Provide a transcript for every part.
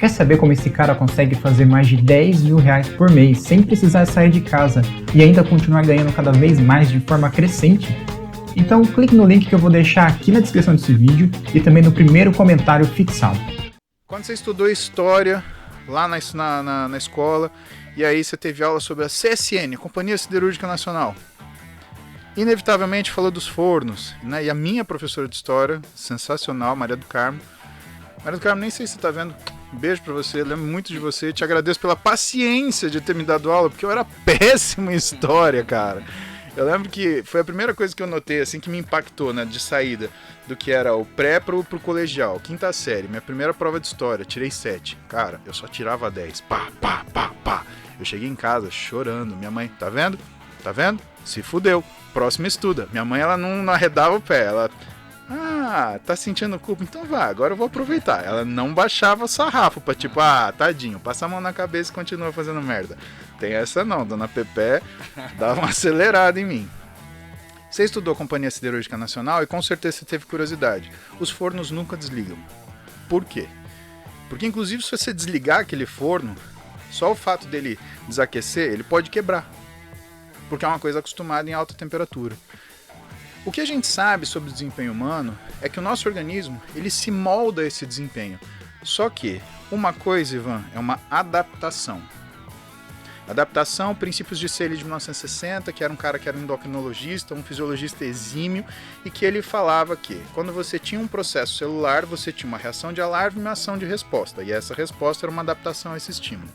Quer saber como esse cara consegue fazer mais de 10 mil reais por mês sem precisar sair de casa e ainda continuar ganhando cada vez mais de forma crescente? Então clique no link que eu vou deixar aqui na descrição desse vídeo e também no primeiro comentário fixado. Quando você estudou História lá na escola e aí você teve aula sobre a CSN, Companhia Siderúrgica Nacional, inevitavelmente falou dos fornos, né? E a minha professora de História, sensacional, Maria do Carmo, nem sei se você está vendo, um beijo pra você, lembro muito de você, te agradeço pela paciência de ter me dado aula, porque eu era péssimo em História, cara. Eu lembro que foi a primeira coisa que eu notei, assim, que me impactou, né, de saída, do que era o pré pro colegial, quinta série, minha primeira prova de História, tirei 7. Cara, eu só tirava 10, pá. Eu cheguei em casa chorando, minha mãe, tá vendo? Se fudeu, próximo estuda. Minha mãe, ela não arredava o pé, ela... tá sentindo culpa? Então vá, agora eu vou aproveitar. Ela não baixava o sarrafo pra tipo, tadinho, passa a mão na cabeça e continua fazendo merda. Tem essa não, dona Pepé dava uma acelerada em mim. Você estudou a Companhia Siderúrgica Nacional e com certeza você teve curiosidade. Os fornos nunca desligam. Por quê? Porque inclusive se você desligar aquele forno, só o fato dele desaquecer, ele pode quebrar. Porque é uma coisa acostumada em alta temperatura. O que a gente sabe sobre o desempenho humano é que o nosso organismo ele se molda a esse desempenho. Só que uma coisa, Ivan, é uma adaptação. Adaptação, princípios de Seeley de 1960, que era um cara que era um endocrinologista, um fisiologista exímio, e que ele falava que quando você tinha um processo celular, você tinha uma reação de alarme e uma ação de resposta. E essa resposta era uma adaptação a esse estímulo.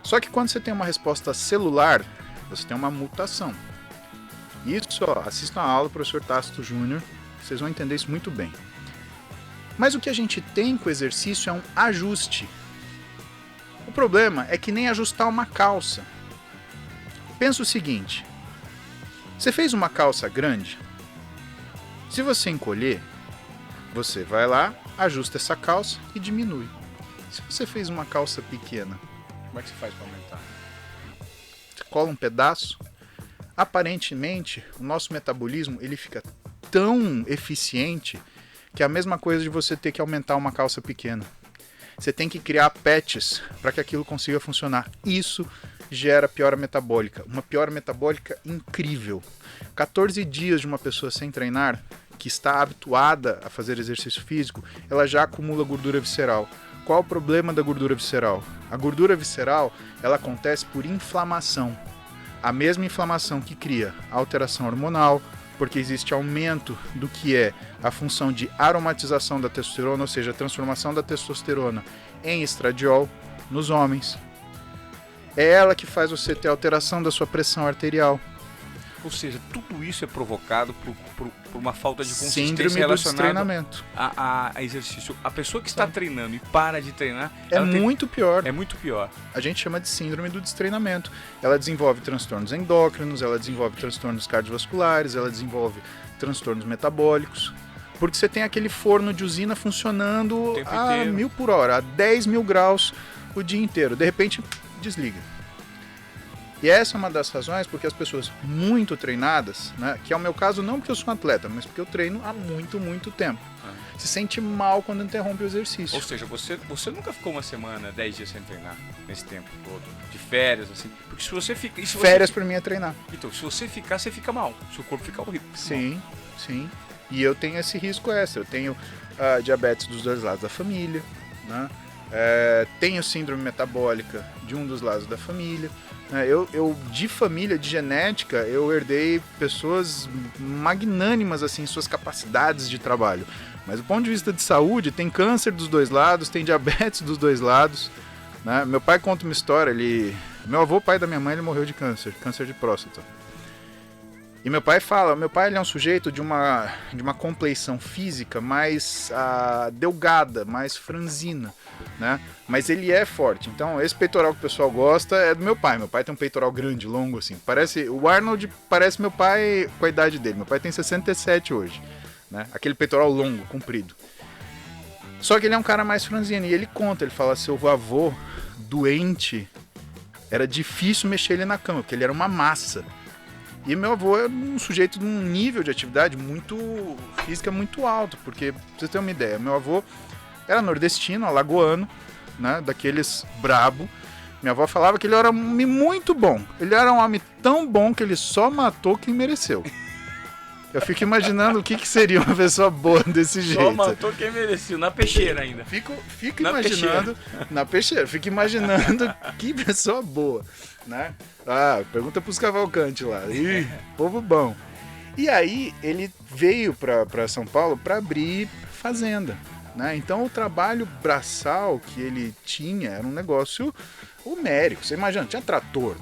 Só que quando você tem uma resposta celular, você tem uma mutação. Isso, assistam a aula do professor Tácito Júnior, vocês vão entender isso muito bem. Mas o que a gente tem com o exercício é um ajuste. O problema é que nem ajustar uma calça. Pensa o seguinte, você fez uma calça grande, se você encolher, você vai lá, ajusta essa calça e diminui. Se você fez uma calça pequena, como é que você faz para aumentar? Você cola um pedaço. Aparentemente, o nosso metabolismo ele fica tão eficiente que é a mesma coisa de você ter que aumentar uma calça pequena. Você tem que criar patches para que aquilo consiga funcionar. Isso gera piora metabólica. Uma piora metabólica incrível. 14 dias de uma pessoa sem treinar, que está habituada a fazer exercício físico, ela já acumula gordura visceral. Qual o problema da gordura visceral? A gordura visceral ela acontece por inflamação. A mesma inflamação que cria alteração hormonal, porque existe aumento do que é a função de aromatização da testosterona, ou seja, a transformação da testosterona em estradiol nos homens. É ela que faz você ter alteração da sua pressão arterial. Ou seja, tudo isso é provocado por uma falta de consistência síndrome relacionada a exercício. A pessoa que está treinando e para de treinar... É muito pior. É muito pior. A gente chama de síndrome do destreinamento. Ela desenvolve transtornos endócrinos, ela desenvolve transtornos cardiovasculares, ela desenvolve transtornos metabólicos. Porque você tem aquele forno de usina funcionando a 1000 por hora, a 10 mil graus o dia inteiro. De repente, desliga. E essa é uma das razões porque as pessoas muito treinadas, né, que é o meu caso não porque eu sou um atleta, mas porque eu treino há muito tempo, se sente mal quando interrompe o exercício. Ou seja, você nunca ficou uma semana, 10 dias sem treinar, nesse tempo todo, de férias, assim, porque se você fica... Férias pra mim é treinar. Então, se você ficar, você fica mal, seu corpo fica horrível. Sim. E eu tenho esse risco extra, eu tenho diabetes dos dois lados da família, né? Tenho síndrome metabólica de um dos lados da família. Eu de família, de genética, eu herdei pessoas magnânimas assim, em suas capacidades de trabalho. Mas do ponto de vista de saúde, tem câncer dos dois lados, tem diabetes dos dois lados, né? Meu pai conta uma história, meu avô, pai da minha mãe, ele morreu de câncer de próstata. E meu pai fala, ele é um sujeito de uma compleição física mais delgada, mais franzina, né? Mas ele é forte. Então esse peitoral que o pessoal gosta é do meu pai. Meu pai tem um peitoral grande, longo assim. O Arnold parece meu pai com a idade dele. Meu pai tem 67 hoje, né? Aquele peitoral longo, comprido. Só que ele é um cara mais franzino. E ele conta, ele fala, seu avô doente, era difícil mexer ele na cama, porque ele era uma massa. E meu avô é um sujeito de um nível de atividade muito física muito alto, porque, pra vocês terem uma ideia, meu avô Era nordestino, alagoano, né? Daqueles brabo. Minha avó falava que ele era um homem muito bom. Ele era um homem tão bom que ele só matou quem mereceu. Eu fico imaginando o que seria uma pessoa boa desse jeito. Só matou quem mereceu, na peixeira ainda. Fico imaginando... Na peixeira. Fico imaginando que pessoa boa, né? Pergunta pros Cavalcante lá. Ih, povo bom. E aí, ele veio para São Paulo para abrir fazenda, né? Então, o trabalho braçal que ele tinha era um negócio homérico. Você imagina, tinha trator,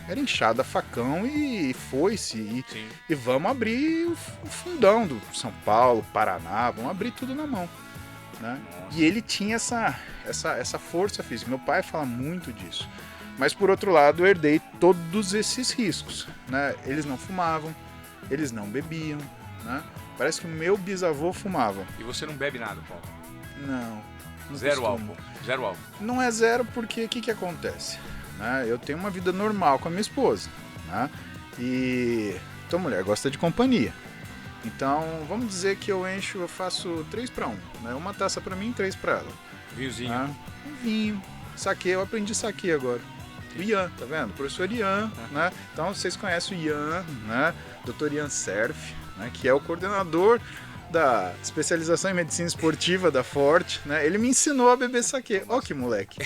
era enxada, facão e foi-se. E vamos abrir o fundão do São Paulo, Paraná, vamos abrir tudo na mão, né? E ele tinha essa força física. Meu pai fala muito disso. Mas, por outro lado, eu herdei todos esses riscos, né? Eles não fumavam, eles não bebiam, né? Parece que o meu bisavô fumava. E você não bebe nada, Paulo? Não. Zero álcool. Zero álcool. Não é zero porque o que acontece? Né? Eu tenho uma vida normal com a minha esposa, né? E então a mulher gosta de companhia. Então vamos dizer que eu faço 3 para 1, né? Uma taça para mim e 3 para ela. Vinhozinho. Né? Um vinho. Saquê, eu aprendi saquê agora. O Ian, tá vendo? O professor Ian, né? Então vocês conhecem o Ian, né? Dr. Ian Serf, né? Que é o coordenador da especialização em medicina esportiva da Forte, né? Ele me ensinou a beber saquê. Ó que moleque.